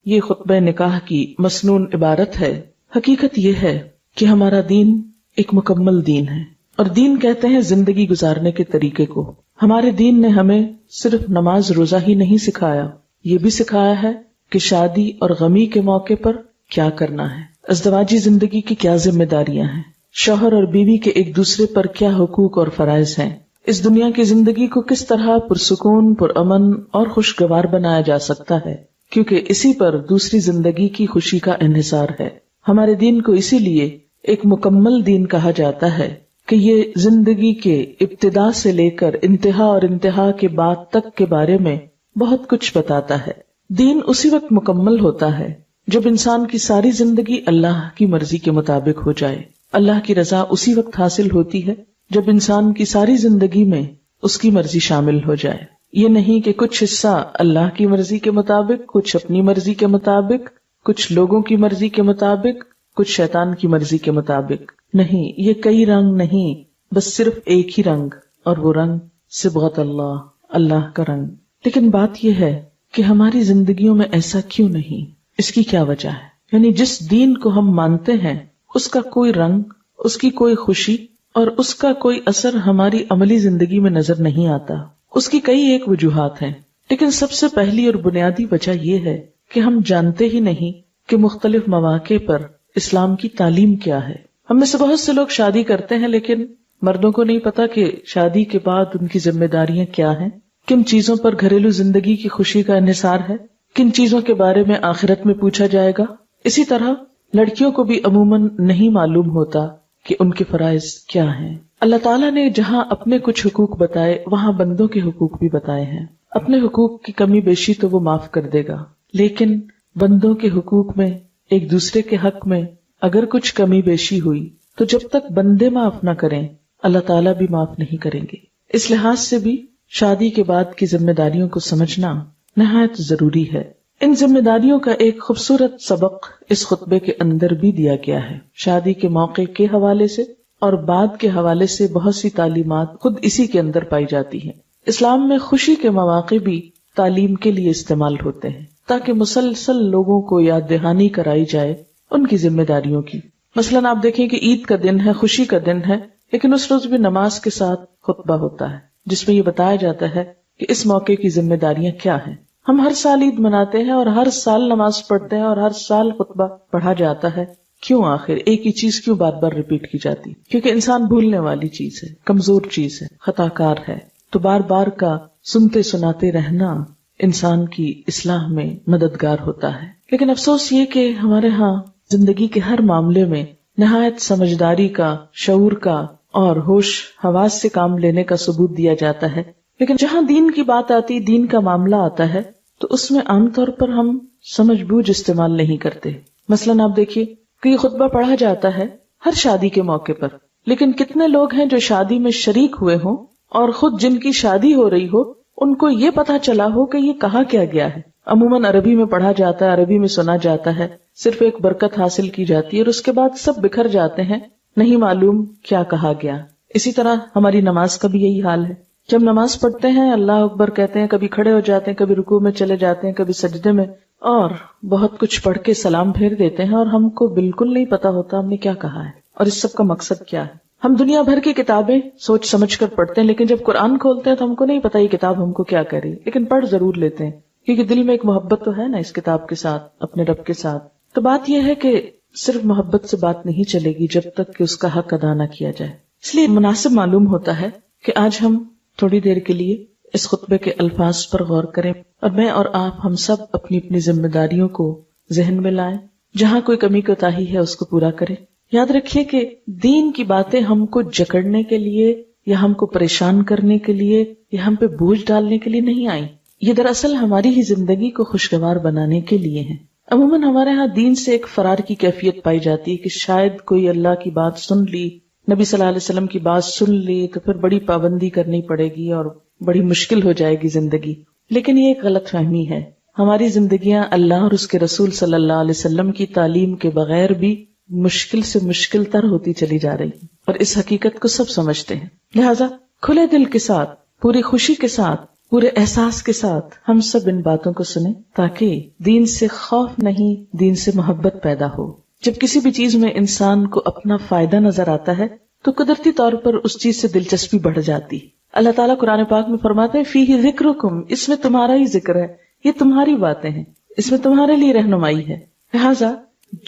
یہ خطبہ نکاح کی مسنون عبارت ہے، حقیقت یہ ہے کہ ہمارا دین ایک مکمل دین ہے، اور دین کہتے ہیں زندگی گزارنے کے طریقے کو۔ ہمارے دین نے ہمیں صرف نماز روزہ ہی نہیں سکھایا، یہ بھی سکھایا ہے کہ شادی اور غمی کے موقع پر کیا کرنا ہے، ازدواجی زندگی کی کیا ذمہ داریاں ہیں، شوہر اور بیوی کے ایک دوسرے پر کیا حقوق اور فرائض ہیں، اس دنیا کی زندگی کو کس طرح پرسکون، پرامن اور خوشگوار بنایا جا سکتا ہے، کیونکہ اسی پر دوسری زندگی کی خوشی کا انحصار ہے۔ ہمارے دین کو اسی لیے ایک مکمل دین کہا جاتا ہے کہ یہ زندگی کے ابتدا سے لے کر انتہا اور انتہا کے بعد تک کے بارے میں بہت کچھ بتاتا ہے۔ دین اسی وقت مکمل ہوتا ہے جب انسان کی ساری زندگی اللہ کی مرضی کے مطابق ہو جائے۔ اللہ کی رضا اسی وقت حاصل ہوتی ہے جب انسان کی ساری زندگی میں اس کی مرضی شامل ہو جائے۔ یہ نہیں کہ کچھ حصہ اللہ کی مرضی کے مطابق، کچھ اپنی مرضی کے مطابق، کچھ لوگوں کی مرضی کے مطابق، کچھ شیطان کی مرضی کے مطابق۔ نہیں، یہ کئی رنگ نہیں، بس صرف ایک ہی رنگ، اور وہ رنگ صبغت اللہ، اللہ کا رنگ۔ لیکن بات یہ ہے کہ ہماری زندگیوں میں ایسا کیوں نہیں؟ اس کی کیا وجہ ہے؟ یعنی جس دین کو ہم مانتے ہیں اس کا کوئی رنگ، اس کی کوئی خوشی اور اس کا کوئی اثر ہماری عملی زندگی میں نظر نہیں آتا۔ اس کی کئی ایک وجوہات ہیں، لیکن سب سے پہلی اور بنیادی وجہ یہ ہے کہ ہم جانتے ہی نہیں کہ مختلف مواقع پر اسلام کی تعلیم کیا ہے۔ ہم میں سے بہت سے لوگ شادی کرتے ہیں، لیکن مردوں کو نہیں پتا کہ شادی کے بعد ان کی ذمہ داریاں کیا ہیں، کن چیزوں پر گھریلو زندگی کی خوشی کا انحصار ہے، کن چیزوں کے بارے میں آخرت میں پوچھا جائے گا۔ اسی طرح لڑکیوں کو بھی عموماً نہیں معلوم ہوتا کہ ان کے فرائض کیا ہیں۔ اللہ تعالیٰ نے جہاں اپنے کچھ حقوق بتائے وہاں بندوں کے حقوق بھی بتائے ہیں۔ اپنے حقوق کی کمی بیشی تو وہ معاف کر دے گا، لیکن بندوں کے حقوق میں، ایک دوسرے کے حق میں اگر کچھ کمی بیشی ہوئی تو جب تک بندے معاف نہ کریں اللہ تعالیٰ بھی معاف نہیں کریں گے۔ اس لحاظ سے بھی شادی کے بعد کی ذمہ داریوں کو سمجھنا نہایت ضروری ہے۔ ان ذمہ داریوں کا ایک خوبصورت سبق اس خطبے کے اندر بھی دیا گیا ہے۔ شادی کے موقع کے حوالے سے اور بعد کے حوالے سے بہت سی تعلیمات خود اسی کے اندر پائی جاتی ہیں۔ اسلام میں خوشی کے مواقع بھی تعلیم کے لیے استعمال ہوتے ہیں تاکہ مسلسل لوگوں کو یاد دہانی کرائی جائے ان کی ذمہ داریوں کی۔ مثلاً آپ دیکھیں کہ عید کا دن ہے، خوشی کا دن ہے، لیکن اس روز بھی نماز کے ساتھ خطبہ ہوتا ہے جس میں یہ بتایا جاتا ہے کہ اس موقع کی ذمہ داریاں کیا ہیں۔ ہم ہر سال عید مناتے ہیں اور ہر سال نماز پڑھتے ہیں اور ہر سال خطبہ پڑھا جاتا ہے، کیوں؟ آخر ایک ہی چیز کیوں بار بار ریپیٹ کی جاتی؟ کیونکہ انسان بھولنے والی چیز ہے، کمزور چیز ہے، خطا کار ہے، تو بار بار کا سنتے سناتے رہنا انسان کی اصلاح میں مددگار ہوتا ہے۔ لیکن افسوس یہ کہ ہمارے ہاں زندگی کے ہر معاملے میں نہایت سمجھداری کا، شعور کا اور ہوش حواس سے کام لینے کا ثبوت دیا جاتا ہے، لیکن جہاں دین کی بات آتی، دین کا معاملہ آتا ہے تو اس میں عام طور پر ہم سمجھ بوجھ استعمال نہیں کرتے۔ مثلاً آپ دیکھیے کہ یہ خطبہ پڑھا جاتا ہے ہر شادی کے موقع پر، لیکن کتنے لوگ ہیں جو شادی میں شریک ہوئے ہوں اور خود جن کی شادی ہو رہی ہو ان کو یہ پتا چلا ہو کہ یہ کہا کیا گیا ہے۔ عموماً عربی میں پڑھا جاتا ہے، عربی میں سنا جاتا ہے، صرف ایک برکت حاصل کی جاتی ہے اور اس کے بعد سب بکھر جاتے ہیں، نہیں معلوم کیا کہا گیا۔ اسی طرح ہماری نماز کا بھی یہی حال ہے۔ جب نماز پڑھتے ہیں اللہ اکبر کہتے ہیں، کبھی کھڑے ہو جاتے ہیں، کبھی رکوع میں چلے جاتے ہیں، کبھی سجدے میں، اور بہت کچھ پڑھ کے سلام پھیر دیتے ہیں اور ہم کو بالکل نہیں پتا ہوتا ہم نے کیا کہا ہے اور اس سب کا مقصد کیا ہے۔ ہم دنیا بھر کی کتابیں سوچ سمجھ کر پڑھتے ہیں، لیکن جب قرآن کھولتے ہیں تو ہم کو نہیں پتا یہ کتاب ہم کو کیا کہہ رہی، لیکن پڑھ ضرور لیتے ہیں کیونکہ دل میں ایک محبت تو ہے نا اس کتاب کے ساتھ، اپنے رب کے ساتھ۔ تو بات یہ ہے کہ صرف محبت سے بات نہیں چلے گی جب تک کہ اس کا حق ادا نہ کیا جائے۔ اس لیے مناسب معلوم ہوتا ہے کہ آج ہم تھوڑی دیر کے لیے اس خطبے کے الفاظ پر غور کریں اور میں اور آپ ہم سب اپنی اپنی ذمہ داریوں کو ذہن میں لائیں، جہاں کوئی کمی کوتاہی ہے اس کو پورا کریں۔ یاد رکھیے کہ دین کی باتیں ہم کو جکڑنے کے لیے یا ہم کو پریشان کرنے کے لیے یا ہم پہ بوجھ ڈالنے کے لیے نہیں آئیں، یہ دراصل ہماری ہی زندگی کو خوشگوار بنانے کے لیے ہیں۔ عموماً ہمارے ہاں دین سے ایک فرار کی کیفیت پائی جاتی ہے کہ شاید کوئی اللہ کی بات سن لی، نبی صلی اللہ علیہ وسلم کی بات سن لی تو پھر بڑی پابندی کرنی پڑے گی اور بڑی مشکل ہو جائے گی زندگی۔ لیکن یہ ایک غلط فہمی ہے۔ ہماری زندگیاں اللہ اور اس کے رسول صلی اللہ علیہ وسلم کی تعلیم کے بغیر بھی مشکل سے مشکل تر ہوتی چلی جا رہی ہیں اور اس حقیقت کو سب سمجھتے ہیں۔ لہٰذا کھلے دل کے ساتھ، پوری خوشی کے ساتھ پورے احساس کے ساتھ ہم سب ان باتوں کو سنیں تاکہ دین سے خوف نہیں، دین سے محبت پیدا ہو۔ جب کسی بھی چیز میں انسان کو اپنا فائدہ نظر آتا ہے تو قدرتی طور پر اس چیز سے دلچسپی بڑھ جاتی۔ اللہ تعالیٰ قرآن پاک میں فرماتے ہیں فیہ ذکرکم، اس میں تمہارا ہی ذکر ہے، یہ تمہاری باتیں ہیں، اس میں تمہارے لیے رہنمائی ہے۔ لہٰذا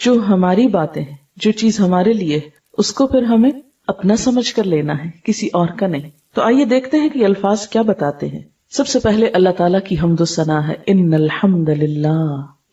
جو ہماری باتیں ہیں، جو چیز ہمارے لیے، اس کو پھر ہمیں اپنا سمجھ کر لینا ہے، کسی اور کا نہیں۔ تو آئیے دیکھتے ہیں کہ الفاظ کیا بتاتے ہیں۔ سب سے پہلے اللہ تعالیٰ کی حمد و ثنا ہے، ان الحمد للہ،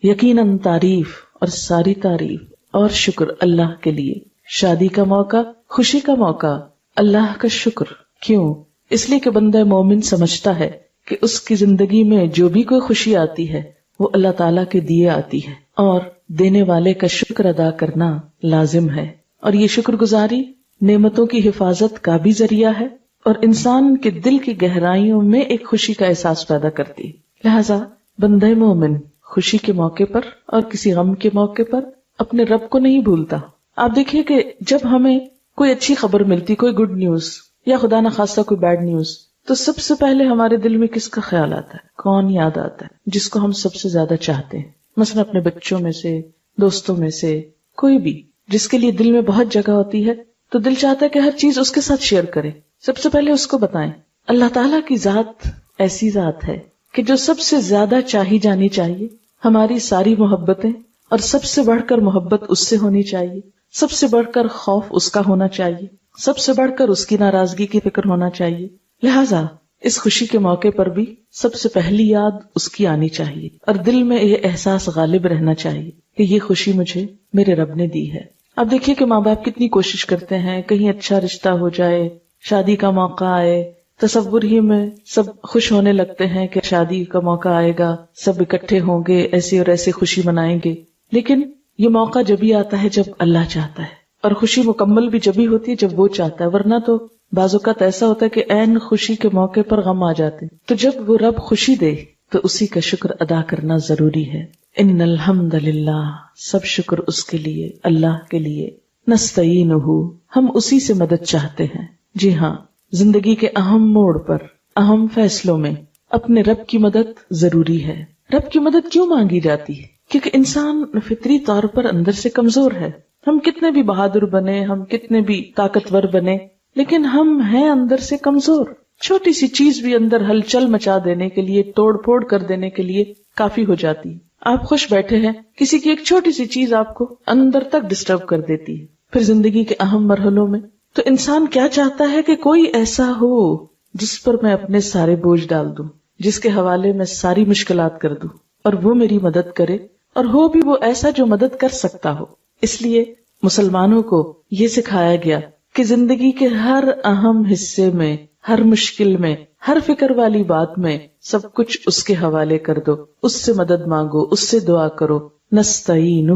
یقیناً تعریف اور ساری تعریف اور شکر اللہ کے لیے۔ شادی کا موقع، خوشی کا موقع، اللہ کا شکر۔ کیوں؟ اس لیے کہ بندہ مومن سمجھتا ہے کہ اس کی زندگی میں جو بھی کوئی خوشی آتی ہے وہ اللہ تعالیٰ کے دیے آتی ہے، اور دینے والے کا شکر ادا کرنا لازم ہے، اور یہ شکر گزاری نعمتوں کی حفاظت کا بھی ذریعہ ہے اور انسان کے دل کی گہرائیوں میں ایک خوشی کا احساس پیدا کرتی ہے۔ لہذا بندہ مومن خوشی کے موقع پر اور کسی غم کے موقع پر اپنے رب کو نہیں بھولتا۔ آپ دیکھیے کہ جب ہمیں کوئی اچھی خبر ملتی، کوئی گڈ نیوز یا خدا نخواستہ کوئی بیڈ نیوز، تو سب سے پہلے ہمارے دل میں کس کا خیال آتا ہے؟ کون یاد آتا ہے؟ جس کو ہم سب سے زیادہ چاہتے ہیں، مثلا اپنے بچوں میں سے، دوستوں میں سے، کوئی بھی جس کے لیے دل میں بہت جگہ ہوتی ہے، تو دل چاہتا ہے کہ ہر چیز اس کے ساتھ شیئر کرے، سب سے پہلے اس کو بتائیں۔ اللہ تعالیٰ کی ذات ایسی ذات ہے کہ جو سب سے زیادہ چاہی جانی چاہیے، ہماری ساری محبتیں، اور سب سے بڑھ کر محبت اس سے ہونی چاہیے، سب سے بڑھ کر خوف اس کا ہونا چاہیے، سب سے بڑھ کر اس کی ناراضگی کی فکر ہونا چاہیے۔ لہٰذا اس خوشی کے موقع پر بھی سب سے پہلی یاد اس کی آنی چاہیے، اور دل میں یہ احساس غالب رہنا چاہیے کہ یہ خوشی مجھے میرے رب نے دی ہے۔ اب دیکھیے کہ ماں باپ کتنی کوشش کرتے ہیں کہیں اچھا رشتہ ہو جائے، شادی کا موقع آئے، تصور ہی میں سب خوش ہونے لگتے ہیں کہ شادی کا موقع آئے گا، سب اکٹھے ہوں گے، ایسے اور ایسے خوشی منائیں گے۔ لیکن یہ موقع جبھی آتا ہے جب اللہ چاہتا ہے، اور خوشی مکمل بھی جبھی ہوتی ہے جب وہ چاہتا ہے، ورنہ تو بعض اوقات ایسا ہوتا ہے کہ عین خوشی کے موقع پر غم آ جاتے ہیں۔ تو جب وہ رب خوشی دے تو اسی کا شکر ادا کرنا ضروری ہے۔ ان الحمد للہ، سب شکر اس کے لیے، اللہ کے لیے۔ نستعینہ، ہم اسی سے مدد چاہتے ہیں۔ جی ہاں، زندگی کے اہم موڑ پر، اہم فیصلوں میں اپنے رب کی مدد ضروری ہے۔ رب کی مدد کیوں مانگی جاتی ہے؟ کیونکہ انسان فطری طور پر اندر سے کمزور ہے۔ ہم کتنے بھی بہادر بنے، ہم کتنے بھی طاقتور بنے، لیکن ہم ہیں اندر سے کمزور۔ چھوٹی سی چیز بھی اندر ہلچل مچا دینے کے لیے، توڑ پھوڑ کر دینے کے لیے کافی ہو جاتی ہے۔ آپ خوش بیٹھے ہیں، کسی کی ایک چھوٹی سی چیز آپ کو اندر تک ڈسٹرب کر دیتی ہے۔ پھر زندگی کے اہم مرحلوں میں تو انسان کیا چاہتا ہے کہ کوئی ایسا ہو جس پر میں اپنے سارے بوجھ ڈال دوں، جس کے حوالے میں ساری مشکلات کر دوں، اور وہ میری مدد کرے، اور ہو بھی وہ ایسا جو مدد کر سکتا ہو۔ اس لیے مسلمانوں کو یہ سکھایا گیا کہ زندگی کے ہر اہم حصے میں، ہر مشکل میں، ہر فکر والی بات میں سب کچھ اس کے حوالے کر دو، اس سے مدد مانگو، اس سے دعا کرو۔ نستعینہ،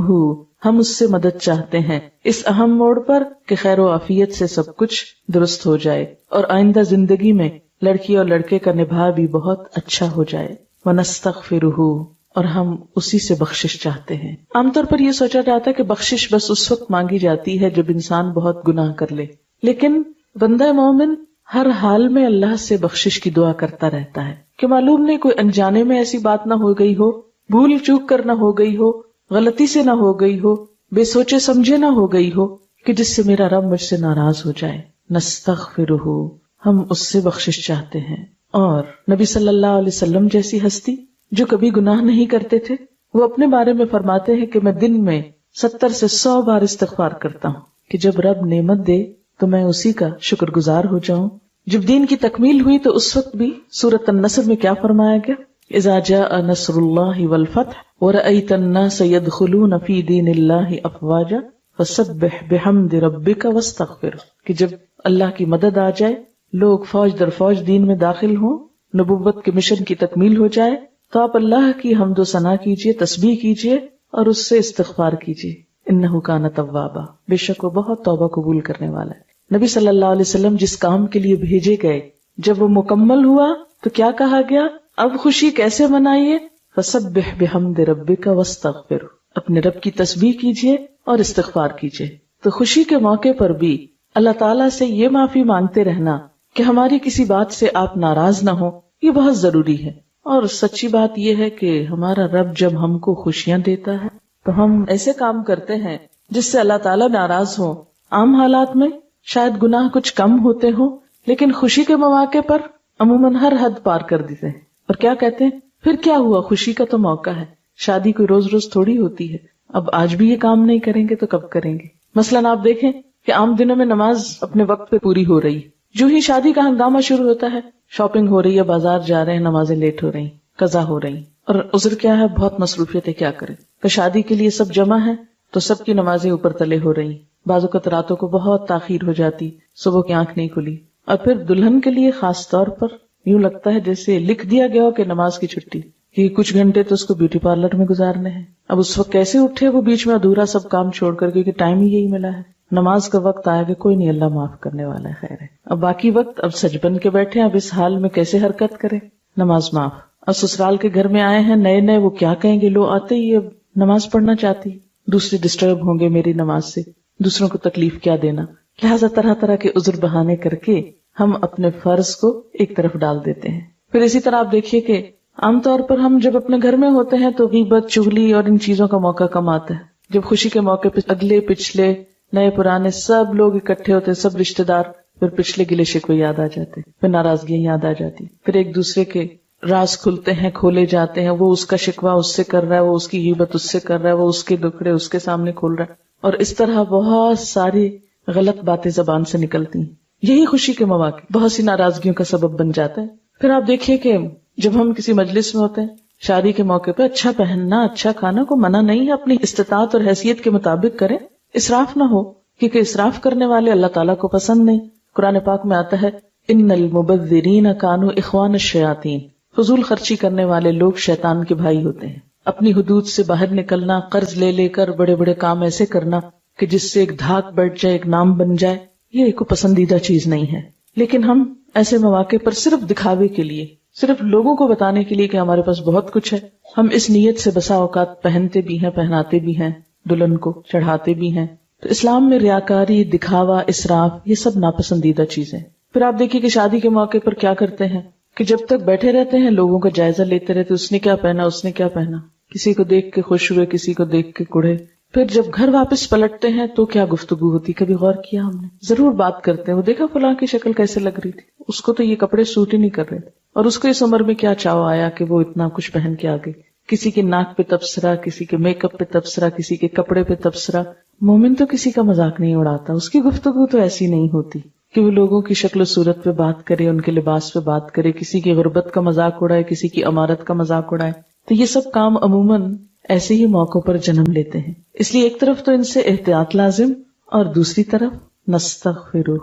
ہم اس سے مدد چاہتے ہیں اس اہم موڑ پر کہ خیر و عافیت سے سب کچھ درست ہو جائے، اور آئندہ زندگی میں لڑکی اور لڑکے کا نبھا بھی بہت اچھا ہو جائے۔ ونستغفرہ، اور ہم اسی سے بخشش چاہتے ہیں۔ عام طور پر یہ سوچا جاتا ہے کہ بخشش بس اس وقت مانگی جاتی ہے جب انسان بہت گناہ کر لے، لیکن بندہ مومن ہر حال میں اللہ سے بخشش کی دعا کرتا رہتا ہے کہ معلوم نہیں کوئی انجانے میں ایسی بات نہ ہو گئی ہو، بھول چوک کر نہ ہو گئی ہو، غلطی سے نہ ہو گئی ہو، بے سوچے سمجھے نہ ہو گئی ہو کہ جس سے میرا رب مجھ سے ناراض ہو جائے۔ نستغفرہ، ہم اس سے بخشش چاہتے ہیں۔ اور نبی صلی اللہ علیہ وسلم جیسی ہستی جو کبھی گناہ نہیں کرتے تھے، وہ اپنے بارے میں فرماتے ہیں کہ میں دن میں 70 سے 100 بار استغفار کرتا ہوں کہ جب رب نعمت دے تو میں اسی کا شکر گزار ہو جاؤں۔ جب دین کی تکمیل ہوئی تو اس وقت بھی سورۃ النصر میں کیا فرمایا گیا؟ اذا جاء نصر اللہ والفتح ورأیت الناس يدخلون فی دین اللہ افواجا فسبح بحمد ربک واستغفر، کہ جب اللہ کی مدد آ جائے، لوگ فوج در فوج دین میں داخل ہوں، نبوت کے مشن کی تکمیل ہو جائے، تو آپ اللہ کی حمد و ثنا کیجئے، تسبیح کیجئے اور اس سے استغفار کیجئے۔ انہ کان توابا، بے شک وہ بہت توبہ قبول کرنے والا ہے۔ نبی صلی اللہ علیہ وسلم جس کام کے لیے بھیجے گئے، جب وہ مکمل ہوا تو کیا کہا گیا؟ اب خوشی کیسے منائیے؟ فسبح بحمد ربک واستغفر، اپنے رب کی تسبیح کیجئے اور استغفار کیجئے۔ تو خوشی کے موقع پر بھی اللہ تعالیٰ سے یہ معافی مانگتے رہنا کہ ہماری کسی بات سے آپ ناراض نہ ہو، یہ بہت ضروری ہے. اور سچی بات یہ ہے کہ ہمارا رب جب ہم کو خوشیاں دیتا ہے تو ہم ایسے کام کرتے ہیں جس سے اللہ تعالیٰ ناراض ہو. عام حالات میں شاید گناہ کچھ کم ہوتے ہوں، لیکن خوشی کے مواقع پر عموماً ہر حد پار کر دیتے ہیں. اور کیا کہتے ہیں، پھر کیا ہوا، خوشی کا تو موقع ہے، شادی کوئی روز روز تھوڑی ہوتی ہے، اب آج بھی یہ کام نہیں کریں گے تو کب کریں گے. مثلاً آپ دیکھیں کہ عام دنوں میں نماز اپنے وقت پہ پوری ہو رہی، جو ہی شادی کا ہنگامہ شروع ہوتا ہے، شاپنگ ہو رہی ہے، بازار جا رہے ہیں، نمازیں لیٹ ہو رہی، قضا ہو رہی. اور عذر کیا ہے، بہت مصروفیت ہے، کیا کریں. تو شادی کے لیے سب جمع ہیں تو سب کی نمازیں اوپر تلے ہو رہی، بعض اوقات راتوں کو بہت تاخیر ہو جاتی، صبح کی آنکھ نہیں کھلی. اور پھر دلہن کے لیے خاص طور پر یوں لگتا ہے جیسے لکھ دیا گیا ہو کہ نماز کی چھٹی، کہ کچھ گھنٹے تو اس کو بیوٹی پارلر میں گزارنے ہیں. اب اس وقت کیسے اٹھے وہ بیچ میں ادھورا سب کام چھوڑ کر، کیونکہ ٹائم ہی یہی ملا ہے. نماز کا وقت آئے گا، کوئی نہیں، اللہ معاف کرنے والا ہے، خیر ہے. اب باقی وقت اب سج بن کے بیٹھے، اب اس حال میں کیسے حرکت کریں، نماز معاف. اب سسرال کے گھر میں آئے ہیں نئے، وہ کیا کہیں گے، لو آتے ہی اب نماز پڑھنا چاہتی، دوسرے ڈسٹرب ہوں گے میری نماز سے، دوسروں کو تکلیف کیا دینا. لہٰذا طرح طرح کے عذر بہانے کر کے ہم اپنے فرض کو ایک طرف ڈال دیتے ہیں. پھر اسی طرح آپ دیکھیے کہ عام طور پر ہم جب اپنے گھر میں ہوتے ہیں تو غیبت، چغلی اور ان چیزوں کا موقع کم آتا ہے. جب خوشی کے موقع پہ اگلے پچھلے نئے پرانے سب لوگ اکٹھے ہوتے، سب رشتے دار، پھر پچھلے گلے شکوے یاد آ جاتے، پھر ناراضگیاں یاد آ جاتی، پھر ایک دوسرے کے راز کھلتے ہیں، کھولے جاتے ہیں. وہ اس کا شکوہ اس سے کر رہا ہے، وہ اس کی غیبت اس سے کر رہا ہے، وہ اس کے دکھڑے اس کے سامنے کھول رہا ہے، اور اس طرح بہت ساری غلط باتیں زبان سے نکلتی ہیں. یہی خوشی کے مواقع بہت سی ناراضگیوں کا سبب بن جاتا ہے. پھر آپ دیکھیے کہ جب ہم کسی مجلس میں ہوتے ہیں، شادی کے موقع پہ اچھا پہننا، اچھا کھانا کو منع نہیں ہے، اپنی استطاعت اور حیثیت کے مطابق کریں، اسراف نہ ہو، کیونکہ اسراف کرنے والے اللہ تعالیٰ کو پسند نہیں. قرآن پاک میں آتا ہے ان المبذرین کانوا اخوان الشیاطین، فضول خرچی کرنے والے لوگ شیطان کے بھائی ہوتے ہیں. اپنی حدود سے باہر نکلنا، قرض لے لے کر بڑے بڑے کام ایسے کرنا کہ جس سے ایک دھاک بیٹھ جائے، ایک نام بن جائے، یہ ایک پسندیدہ چیز نہیں ہے. لیکن ہم ایسے مواقع پر صرف دکھاوے کے لیے، صرف لوگوں کو بتانے کے لیے کہ ہمارے پاس بہت کچھ ہے، ہم اس نیت سے بسا اوقات پہنتے بھی ہیں، پہناتے بھی ہیں، دلہن کو چڑھاتے بھی ہیں. تو اسلام میں ریاکاری، دکھاوا، اسراف، یہ سب ناپسندیدہ چیزیں. پھر آپ دیکھیے کہ شادی کے موقع پر کیا کرتے ہیں کہ جب تک بیٹھے رہتے ہیں لوگوں کا جائزہ لیتے رہتے، اس نے کیا پہنا، اس نے کیا پہنا، کسی کو دیکھ کے خوش ہوئے، کسی کو دیکھ کے کڑھے. پھر جب گھر واپس پلٹتے ہیں تو کیا گفتگو ہوتی، کبھی غور کیا ہم نے؟ ضرور بات کرتے ہیں، وہ دیکھا فلاں کی شکل کیسے لگ رہی تھی، اس کو تو یہ کپڑے سوٹ ہی نہیں کر رہے تھے، اور اس کو اس عمر میں کیا چاو آیا کہ وہ اتنا کچھ پہن کے آ گئی. کسی کے ناک پہ تبصرہ، کسی کے میک اپ پہ تبصرہ، کسی کے کپڑے پہ تبصرہ. مومن تو کسی کا مذاق نہیں اڑاتا، اس کی گفتگو تو ایسی نہیں ہوتی کہ وہ لوگوں کی شکل و صورت پہ بات کرے، ان کے لباس پہ بات کرے، کسی کی غربت کا مذاق اڑائے، کسی کی امارت کا مذاق اڑائے. تو یہ سب کام عموماً ایسے ہی موقعوں پر جنم لیتے ہیں. اس لیے ایک طرف تو ان سے احتیاط لازم، اور دوسری طرف نستغفرہ،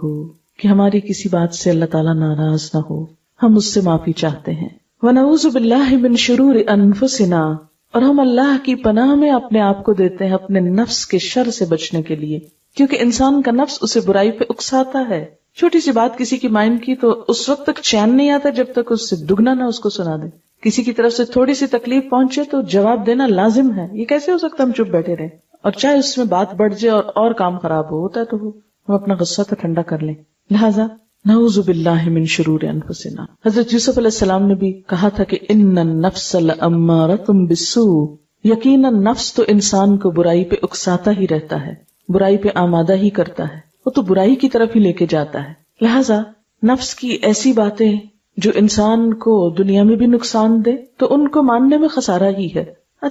کہ ہماری کسی بات سے اللہ تعالیٰ ناراض نہ ہو، ہم اس سے معافی چاہتے ہیں. ونعوذ باللہ من شرور انفسنا، اور ہم اللہ کی پناہ میں اپنے آپ کو دیتے ہیں اپنے نفس کے شر سے بچنے کے لیے، کیونکہ انسان کا نفس اسے برائی پہ اکساتا ہے. چھوٹی سی بات کسی کی مائنڈ کی تو اس وقت تک چین نہیں آتا جب تک اس سے دگنا نہ اس کو سنا دے. کسی کی طرف سے تھوڑی سی تکلیف پہنچے تو جواب دینا لازم ہے. یہ کیسے ہو سکتا ہم چپ بیٹھے رہیں، اور چاہے اس میں بات بڑھ جائے اور کام خراب ہوتا ہے تو ہم اپنا غصہ تو ٹھنڈا کر لیں. لہذا نعوذ باللہ من شرور انفسنا. حضرت یوسف علیہ السلام نے بھی کہا تھا کہ ان النفس لامارۃ بالسوء، یقیناً نفس تو انسان کو برائی پہ اکساتا ہی رہتا ہے، برائی پہ آمادہ ہی کرتا ہے، وہ تو برائی کی طرف ہی لے کے جاتا ہے. لہذا نفس کی ایسی باتیں جو انسان کو دنیا میں بھی نقصان دے تو ان کو ماننے میں خسارہ ہی ہے.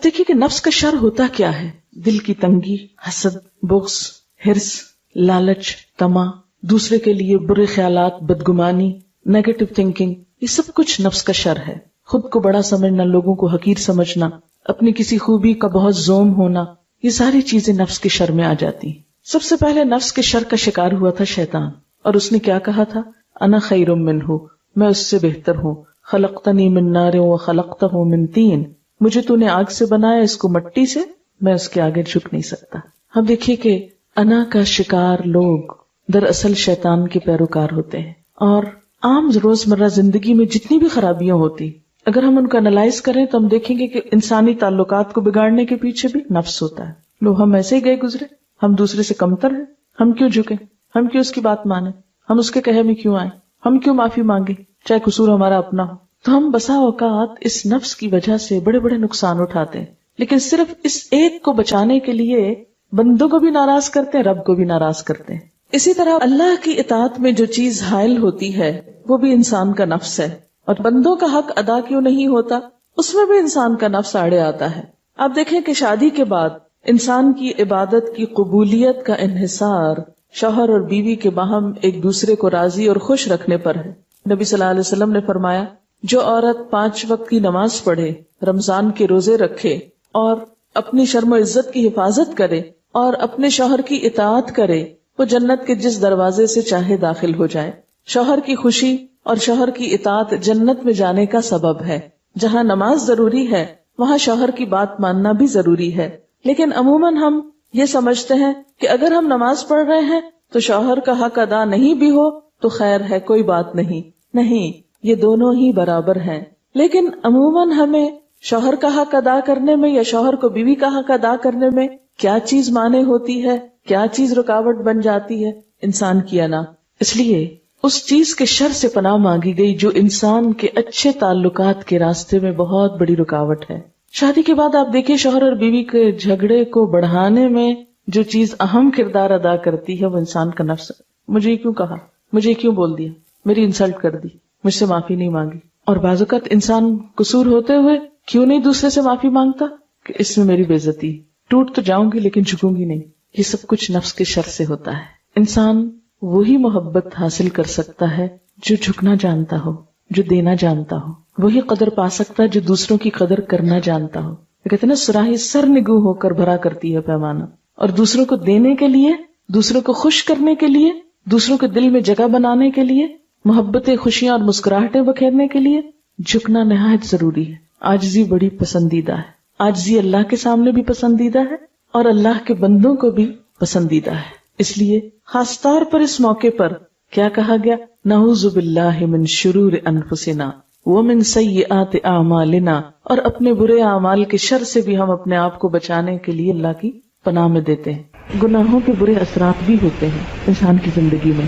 دیکھیے کہ نفس کا شر ہوتا کیا ہے، دل کی تنگی، حسد، بغض، حرص، لالچ، طمع، دوسرے کے لیے برے خیالات، بدگمانی، نیگیٹو تھنکنگ، یہ سب کچھ نفس کا شر ہے. خود کو بڑا سمجھنا، لوگوں کو حقیر سمجھنا، اپنی کسی خوبی کا بہت زوم ہونا، یہ ساری چیزیں نفس کے شر میں آ جاتی ہیں. سب سے پہلے نفس کے شر کا شکار ہوا تھا شیطان، اور اس نے کیا کہا تھا، انا خیر منہ، میں اس سے بہتر ہوں، خلقتنی من نار وخلقتہ من طین، مجھے تو نے آگ سے بنایا، اس کو مٹی سے، میں اس کے آگے جھک نہیں سکتا. اب دیکھیے کہ انا کا شکار لوگ دراصل شیطان کے پیروکار ہوتے ہیں، اور عام روزمرہ زندگی میں جتنی بھی خرابیاں ہوتی، اگر ہم ان کا انالائز کریں تو ہم دیکھیں گے کہ انسانی تعلقات کو بگاڑنے کے پیچھے بھی نفس ہوتا ہے. لو ہم ایسے ہی گئے گزرے، ہم دوسرے سے کمتر ہیں، ہم کیوں جھکیں، ہم کیوں اس کی بات مانیں، ہم اس کے کہے میں کیوں آئیں، ہم کیوں معافی مانگیں چاہے قصور ہمارا اپنا ہو. تو ہم بسا اوقات اس نفس کی وجہ سے بڑے بڑے نقصان اٹھاتے ہیں، لیکن صرف اس ایک کو بچانے کے لیے بندوں کو بھی ناراض کرتے ہیں، رب کو بھی ناراض کرتے ہیں۔ اسی طرح اللہ کی اطاعت میں جو چیز حائل ہوتی ہے وہ بھی انسان کا نفس ہے، اور بندوں کا حق ادا کیوں نہیں ہوتا اس میں بھی انسان کا نفس آڑے آتا ہے۔ آپ دیکھیں کہ شادی کے بعد انسان کی عبادت کی قبولیت کا انحصار شوہر اور بیوی کے باہم ایک دوسرے کو راضی اور خوش رکھنے پر ہے۔ نبی صلی اللہ علیہ وسلم نے فرمایا، جو عورت 5 وقت کی نماز پڑھے، رمضان کے روزے رکھے اور اپنی شرم و عزت کی حفاظت کرے اور اپنے شوہر کی اطاعت کرے، وہ جنت کے جس دروازے سے چاہے داخل ہو جائے۔ شوہر کی خوشی اور شوہر کی اطاعت جنت میں جانے کا سبب ہے۔ جہاں نماز ضروری ہے وہاں شوہر کی بات ماننا بھی ضروری ہے، لیکن عموماً ہم یہ سمجھتے ہیں کہ اگر ہم نماز پڑھ رہے ہیں تو شوہر کا حق ادا نہیں بھی ہو تو خیر ہے، کوئی بات نہیں، یہ دونوں ہی برابر ہیں۔ لیکن عموماً ہمیں شوہر کا حق ادا کرنے میں یا شوہر کو بیوی کا حق ادا کرنے میں کیا چیز مانے ہوتی ہے، کیا چیز رکاوٹ بن جاتی ہے؟ انسان کی انا۔ اس لیے اس چیز کے شر سے پناہ مانگی گئی جو انسان کے اچھے تعلقات کے راستے میں بہت بڑی رکاوٹ ہے۔ شادی کے بعد آپ دیکھیں شوہر اور بیوی کے جھگڑے کو بڑھانے میں جو چیز اہم کردار ادا کرتی ہے وہ انسان کا نفس ہے۔ مجھے کیوں کہا، مجھے کیوں بول دیا، میری انسلٹ کر دی، مجھ سے معافی نہیں مانگی۔ اور بعض اوقات انسان قصور ہوتے ہوئے کیوں نہیں دوسرے سے معافی مانگتا کہ اس میں میری بے عزتی، ٹوٹ تو جاؤں گی لیکن جھکوں گی نہیں۔ یہ سب کچھ نفس کے شر سے ہوتا ہے۔ انسان وہی محبت حاصل کر سکتا ہے جو جھکنا جانتا ہو، جو دینا جانتا ہو، وہی قدر پا سکتا ہے جو دوسروں کی قدر کرنا جانتا ہو۔ کہتے ہیں نا، سراہی سر نگو ہو کر بھرا کرتی ہے پیمانہ، اور دوسروں کو دینے کے لیے، دوسروں کو خوش کرنے کے لیے، دوسروں کے دل میں جگہ بنانے کے لیے، محبتیں، خوشیاں اور مسکراہٹیں بکھیرنے کے لیے جھکنا نہایت ضروری ہے۔ عاجزی بڑی پسندیدہ ہے۔ عاجزی اللہ کے سامنے بھی پسندیدہ ہے اور اللہ کے بندوں کو بھی پسندیدہ ہے۔ اس لیے خاص طور پر اس موقع پر کیا کہا گیا؟ نعوذ باللہ من شرور انفسنا ومن سیئات اعمالنا، اور اپنے برے اعمال کے شر سے بھی ہم اپنے آپ کو بچانے کے لیے اللہ کی پناہ میں دیتے ہیں۔ گناہوں کے برے اثرات بھی ہوتے ہیں انسان کی زندگی میں۔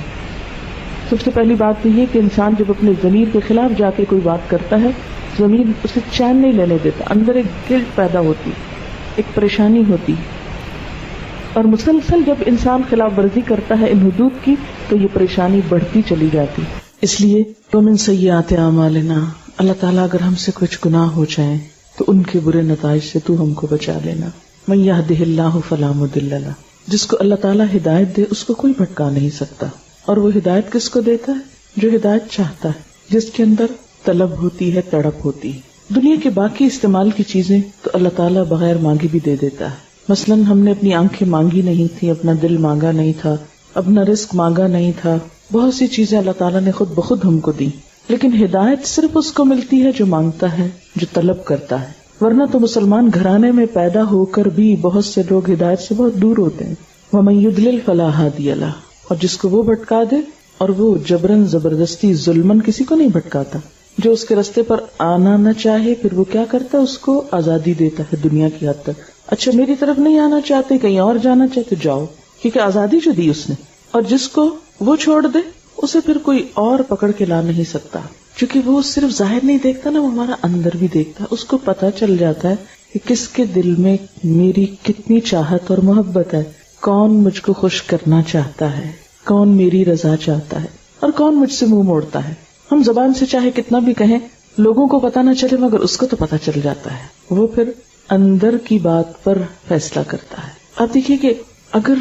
سب سے پہلی بات تو یہ کہ انسان جب اپنے ضمیر کے خلاف جا کے کوئی بات کرتا ہے، ضمیر اسے چین نہیں لینے دیتا، اندر ایک گلٹ پیدا ہوتی، ایک پریشانی ہوتی، اور مسلسل جب انسان خلاف ورزی کرتا ہے ان حدود کی تو یہ پریشانی بڑھتی چلی جاتی۔ اس لیے ومن سیئات اعمالنا، اللہ تعالیٰ اگر ہم سے کچھ گناہ ہو جائیں تو ان کے برے نتائج سے تو ہم کو بچا لینا۔ من یہدہ اللہ فلا مضل لہ، جس کو اللہ تعالیٰ ہدایت دے اس کو کوئی بھٹکا نہیں سکتا۔ اور وہ ہدایت کس کو دیتا ہے؟ جو ہدایت چاہتا ہے، جس کے اندر طلب ہوتی ہے، تڑپ ہوتی ہے۔ دنیا کے باقی استعمال کی چیزیں تو اللہ تعالیٰ بغیر مانگے بھی دے دیتا ہے۔ مثلاً ہم نے اپنی آنکھیں مانگی نہیں تھی، اپنا دل مانگا نہیں تھا، اپنا رزق مانگا نہیں تھا، بہت سی چیزیں اللہ تعالیٰ نے خود بخود ہم کو دی، لیکن ہدایت صرف اس کو ملتی ہے جو مانگتا ہے، جو طلب کرتا ہے۔ ورنہ تو مسلمان گھرانے میں پیدا ہو کر بھی بہت سے لوگ ہدایت سے بہت دور ہوتے ہیں۔ وَمَن يُضْلِلْ فَلَا هَادِيَ لَهُ، اور جس کو وہ بھٹکا دے، اور وہ جبرن زبردستی ظلمن کسی کو نہیں بھٹکاتا، جو اس کے راستے پر آنا نہ چاہے پھر وہ کیا کرتا ہے، اس کو آزادی دیتا ہے دنیا کی حد تک۔ اچھا میری طرف نہیں آنا چاہتے، کہیں اور جانا چاہتے، جاؤ، کیونکہ آزادی جو دی اس نے، اور جس کو وہ چھوڑ دے اسے پھر کوئی اور پکڑ کے لا نہیں سکتا، کیونکہ وہ صرف ظاہر نہیں دیکھتا نا، وہ ہمارا اندر بھی دیکھتا ہے۔ اس کو پتا چل جاتا ہے کہ کس کے دل میں میری کتنی چاہت اور محبت ہے، کون مجھ کو خوش کرنا چاہتا ہے، کون میری رضا چاہتا ہے، اور کون مجھ سے منہ موڑتا ہے۔ ہم زبان سے چاہے کتنا بھی کہیں، لوگوں کو پتا نہ چلے مگر اس کو تو پتا چل جاتا ہے، وہ پھر اندر کی بات پر فیصلہ کرتا ہے۔ آپ دیکھیے کہ اگر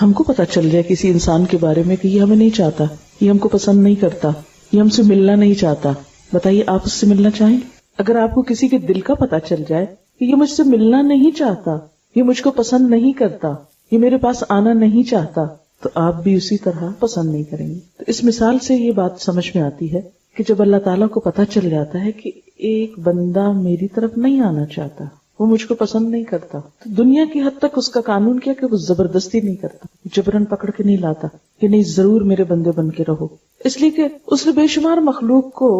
ہم کو پتا چل جائے کسی انسان کے بارے میں کہ یہ ہمیں نہیں چاہتا، یہ ہم کو پسند نہیں کرتا، یہ ہم سے ملنا نہیں چاہتا، بتائیے آپ اس سے ملنا چاہیں؟ اگر آپ کو کسی کے دل کا پتا چل جائے کہ یہ مجھ سے ملنا نہیں چاہتا، یہ مجھ کو پسند نہیں کرتا، یہ میرے پاس آنا نہیں چاہتا، تو آپ بھی اسی طرح پسند نہیں کریں گے۔ تو اس مثال سے یہ بات سمجھ میں آتی ہے کہ جب اللہ تعالیٰ کو پتا چل جاتا ہے کہ ایک بندہ میری طرف نہیں آنا چاہتا، وہ مجھ کو پسند نہیں کرتا، تو دنیا کی حد تک اس کا قانون کیا کہ وہ زبردستی نہیں کرتا، جبرن پکڑ کے نہیں لاتا کہ نہیں ضرور میرے بندے بن کے رہو، اس لیے کہ اس نے بے شمار مخلوق کو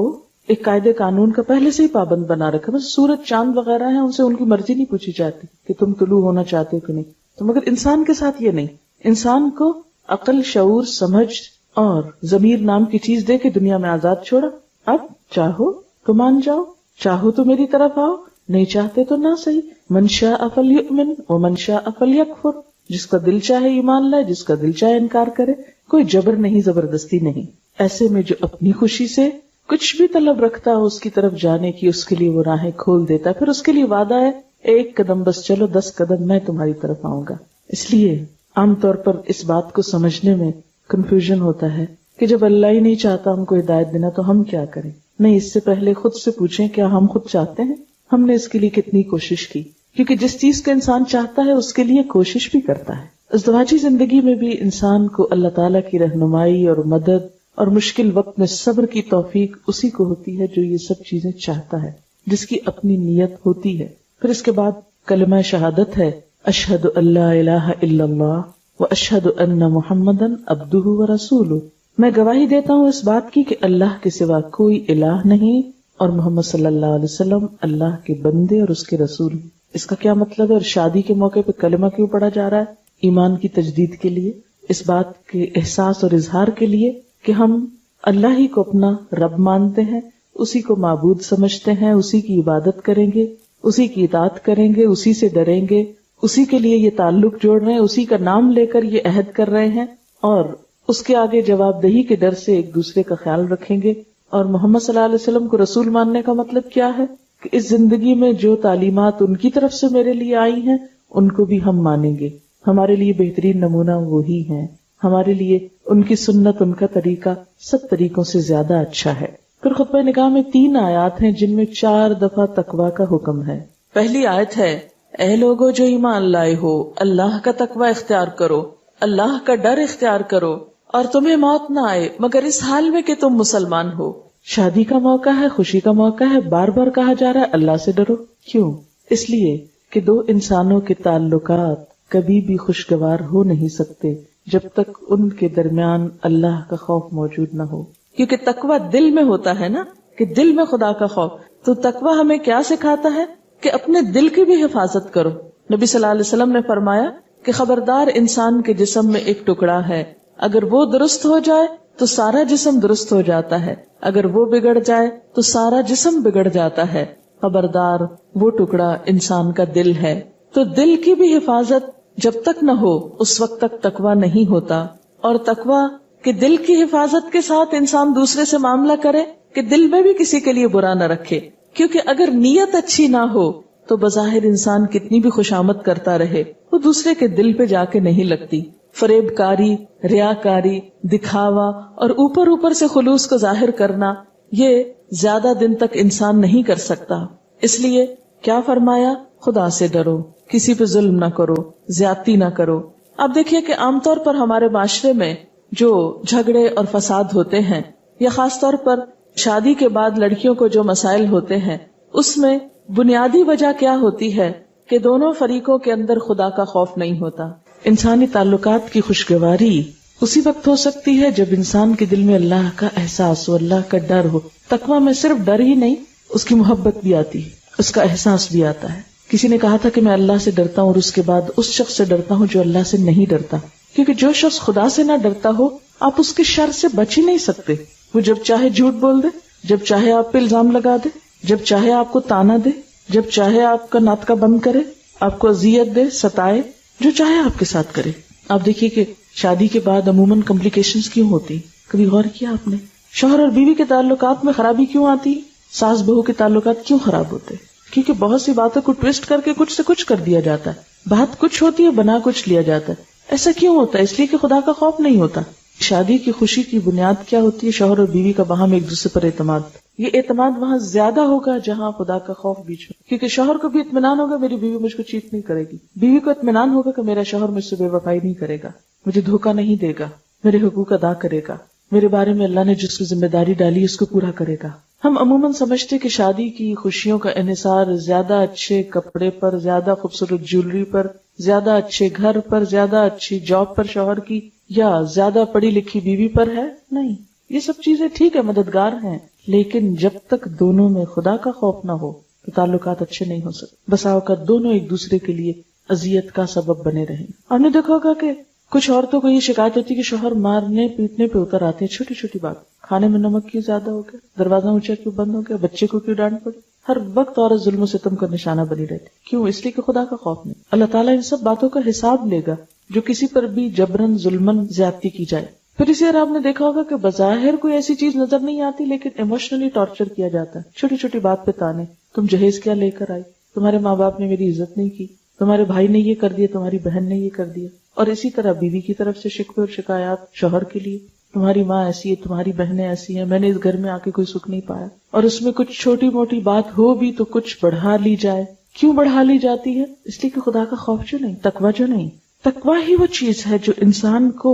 ایک قاعدے قانون کا پہلے سے ہی پابند بنا رکھا۔ بس سورج چاند وغیرہ ہیں، ان سے ان کی مرضی نہیں پوچھی جاتی کہ تم طلوع ہونا چاہتے ہو کہ نہیں، تو مگر انسان کے ساتھ یہ نہیں، انسان کو عقل، شعور، سمجھ اور ضمیر نام کی چیز دے کے دنیا میں آزاد چھوڑا، اب چاہو تو مان جاؤ، چاہو تو میری طرف آؤ، نہیں چاہتے تو نہ صحیح. من شاء فلیؤمن ومن شاء فلیکفر، جس کا دل چاہے ایمان لائے، جس کا دل چاہے انکار کرے. کوئی جبر نہیں، زبردستی نہیں. ایسے میں جو اپنی خوشی سے کچھ بھی طلب رکھتا ہو اس کی طرف جانے کی، اس کے لیے وہ راہیں کھول دیتا ہے. پھر اس کے لیے وعدہ ہے 1 قدم بس چلو، 10 قدم میں تمہاری طرف آؤں گا. اس لیے عام طور پر اس بات کو سمجھنے میں کنفیوژن ہوتا ہے کہ جب اللہ ہی نہیں چاہتا ہم کو ہدایت دینا تو ہم کیا کریں. نہیں، اس سے پہلے خود سے پوچھیں کیا ہم خود چاہتے ہیں؟ ہم نے اس کے لیے کتنی کوشش کی؟ کیونکہ جس چیز کو انسان چاہتا ہے اس کے لیے کوشش بھی کرتا ہے. ازدواجی زندگی میں بھی انسان کو اللہ تعالیٰ کی رہنمائی اور مدد اور مشکل وقت میں صبر کی توفیق اسی کو ہوتی ہے جو یہ سب چیزیں چاہتا ہے، جس کی اپنی نیت ہوتی ہے. پھر اس کے بعد کلمہ شہادت ہے، اشہد ان لا الہ الا اللہ واشہد ان محمدن عبدہ ورسولہ. میں گواہی دیتا ہوں اس بات کی کہ اللہ کے سوا کوئی الہ نہیں اور محمد صلی اللہ علیہ وسلم اللہ کے بندے اور اس کے رسول. اس کا کیا مطلب ہے؟ اور شادی کے موقع پہ کلمہ کیوں پڑھا جا رہا ہے؟ ایمان کی تجدید کے لیے، اس بات کے احساس اور اظہار کے لیے کہ ہم اللہ ہی کو اپنا رب مانتے ہیں، اسی کو معبود سمجھتے ہیں، اسی کی عبادت کریں گے، اسی کی اطاعت کریں گے، اسی سے ڈریں گے، اسی کے لیے یہ تعلق جوڑ رہے ہیں، اسی کا نام لے کر یہ عہد کر رہے ہیں، اور اس کے آگے جواب دہی کے ڈر سے ایک دوسرے کا خیال رکھیں گے. اور محمد صلی اللہ علیہ وسلم کو رسول ماننے کا مطلب کیا ہے؟ کہ اس زندگی میں جو تعلیمات ان کی طرف سے میرے لیے آئی ہیں ان کو بھی ہم مانیں گے. ہمارے لیے بہترین نمونہ وہی ہیں، ہمارے لیے ان کی سنت، ان کا طریقہ سب طریقوں سے زیادہ اچھا ہے. پھر خطبہ نکاح میں 3 آیات ہیں جن میں 4 دفعہ تقویٰ کا حکم ہے. پہلی آیت ہے، اے لوگو جو ایمان لائے ہو، اللہ کا تقویٰ اختیار کرو، اللہ کا ڈر اختیار کرو، اور تمہیں موت نہ آئے مگر اس حال میں کہ تم مسلمان ہو. شادی کا موقع ہے، خوشی کا موقع ہے، بار بار کہا جا رہا ہے اللہ سے ڈرو. کیوں؟ اس لیے کہ 2 انسانوں کے تعلقات کبھی بھی خوشگوار ہو نہیں سکتے جب تک ان کے درمیان اللہ کا خوف موجود نہ ہو. کیونکہ تقویٰ دل میں ہوتا ہے نا، کہ دل میں خدا کا خوف. تو تقویٰ ہمیں کیا سکھاتا ہے؟ کہ اپنے دل کی بھی حفاظت کرو. نبی صلی اللہ علیہ وسلم نے فرمایا کہ خبردار، انسان کے جسم میں ایک ٹکڑا ہے، اگر وہ درست ہو جائے تو سارا جسم درست ہو جاتا ہے، اگر وہ بگڑ جائے تو سارا جسم بگڑ جاتا ہے. خبردار، وہ ٹکڑا انسان کا دل ہے. تو دل کی بھی حفاظت جب تک نہ ہو اس وقت تک تقویٰ نہیں ہوتا. اور تقویٰ کہ دل کی حفاظت کے ساتھ انسان دوسرے سے معاملہ کرے کہ دل میں بھی کسی کے لیے برا نہ رکھے. کیونکہ اگر نیت اچھی نہ ہو تو بظاہر انسان کتنی بھی خوشامد کرتا رہے، وہ دوسرے کے دل پہ جا کے نہیں لگتی. فریب کاری، ریاکاری، دکھاوا اور اوپر سے خلوص کو ظاہر کرنا، یہ زیادہ دن تک انسان نہیں کر سکتا. اس لیے کیا فرمایا؟ خدا سے ڈرو، کسی پہ ظلم نہ کرو، زیادتی نہ کرو. اب دیکھیے کہ عام طور پر ہمارے معاشرے میں جو جھگڑے اور فساد ہوتے ہیں، یا خاص طور پر شادی کے بعد لڑکیوں کو جو مسائل ہوتے ہیں، اس میں بنیادی وجہ کیا ہوتی ہے؟ کہ دونوں فریقوں کے اندر خدا کا خوف نہیں ہوتا. انسانی تعلقات کی خوشگواری اسی وقت ہو سکتی ہے جب انسان کے دل میں اللہ کا احساس ہو، اللہ کا ڈر ہو. تقویٰ میں صرف ڈر ہی نہیں، اس کی محبت بھی آتی ہے، اس کا احساس بھی آتا ہے. کسی نے کہا تھا کہ میں اللہ سے ڈرتا ہوں اور اس کے بعد اس شخص سے ڈرتا ہوں جو اللہ سے نہیں ڈرتا. کیونکہ جو شخص خدا سے نہ ڈرتا ہو، آپ اس کے شر سے بچ ہی نہیں سکتے. وہ جب چاہے جھوٹ بول دے، جب چاہے آپ پہ الزام لگا دے، جب چاہے آپ کو تانا دے، جب چاہے آپ کا ناطقہ بند کرے، آپ کو اذیت دے، ستائے، جو چاہے آپ کے ساتھ کرے. آپ دیکھیے کہ شادی کے بعد عموماً کمپلیکیشنز کیوں ہوتی؟ کبھی غور کیا آپ نے؟ شوہر اور بیوی کے تعلقات میں خرابی کیوں آتی؟ ساس بہو کے تعلقات کیوں خراب ہوتے؟ کیونکہ بہت سی باتوں کو ٹویسٹ کر کے کچھ سے کچھ کر دیا جاتا ہے. بات کچھ ہوتی ہے، بنا کچھ لیا جاتا ہے. ایسا کیوں ہوتا ہے؟ اس لیے کہ خدا کا خوف نہیں ہوتا. شادی کی خوشی کی بنیاد کیا ہوتی ہے؟ شوہر اور بیوی کا باہم ایک دوسرے پر اعتماد. یہ اعتماد وہاں زیادہ ہوگا جہاں خدا کا خوف بیچ میں. کیونکہ شوہر کو بھی اطمینان ہوگا میری بیوی مجھ کو چیٹ نہیں کرے گی، بیوی کو اطمینان ہوگا کہ میرا شوہر مجھ سے بے وفائی نہیں کرے گا، مجھے دھوکہ نہیں دے گا، میرے حقوق ادا کرے گا، میرے بارے میں اللہ نے جس کو ذمہ داری ڈالی اس کو پورا کرے گا. ہم عموماً سمجھتے کہ شادی کی خوشیوں کا انحصار زیادہ اچھے کپڑے پر، زیادہ خوبصورت جیولری پر، زیادہ اچھے گھر پر، زیادہ اچھی جاب پر شوہر کی، یا زیادہ پڑھی لکھی بیوی پر ہے. نہیں، یہ سب چیزیں ٹھیک ہے، مددگار ہیں، لیکن جب تک دونوں میں خدا کا خوف نہ ہو تو تعلقات اچھے نہیں ہو سکتے. بسا اوقات دونوں ایک دوسرے کے لیے اذیت کا سبب بنے رہیں. آپ نے دیکھا ہوگا کہ کچھ عورتوں کو یہ شکایت ہوتی ہے کہ شوہر مارنے پیٹنے پہ اتر آتے ہیں، چھوٹی چھوٹی بات، کھانے میں نمک کیوں زیادہ ہو گیا، دروازہ اونچا کیوں بند ہو گیا، بچے کو کیوں ڈانٹ پڑی، ہر وقت عورت ظلم و ستم کا نشانہ بنی رہتی. کیوں؟ اس لیے کہ خدا کا خوف نہیں. اللہ تعالیٰ ان سب باتوں کا حساب لے گا جو کسی پر بھی جبرن ظلمن زیادتی کی جائے. پھر اسی طرح آپ نے دیکھا ہوگا کہ بظاہر کوئی ایسی چیز نظر نہیں آتی لیکن ایموشنلی ٹارچر کیا جاتا ہے. چھوٹی چھوٹی بات پہ تانے، تم جہیز کیا لے کر آئی، تمہارے ماں باپ نے میری عزت نہیں کی، تمہارے بھائی نے یہ کر دیا، تمہاری بہن نے یہ کر دیا. اور اسی طرح بیوی کی طرف سے شکوے اور شکایات شوہر کے لیے، تمہاری ماں ایسی ہے، تمہاری بہنیں ایسی ہیں، میں نے اس گھر میں آ کے کوئی سکھ نہیں پایا. اور اس میں کچھ چھوٹی موٹی بات ہو بھی تو کچھ بڑھا لی جائے. کیوں بڑھا لی جاتی ہے؟ اس لیے کہ خدا کا خوف جو نہیں، تقویٰ جو نہیں. تقویٰ ہی وہ چیز ہے جو انسان کو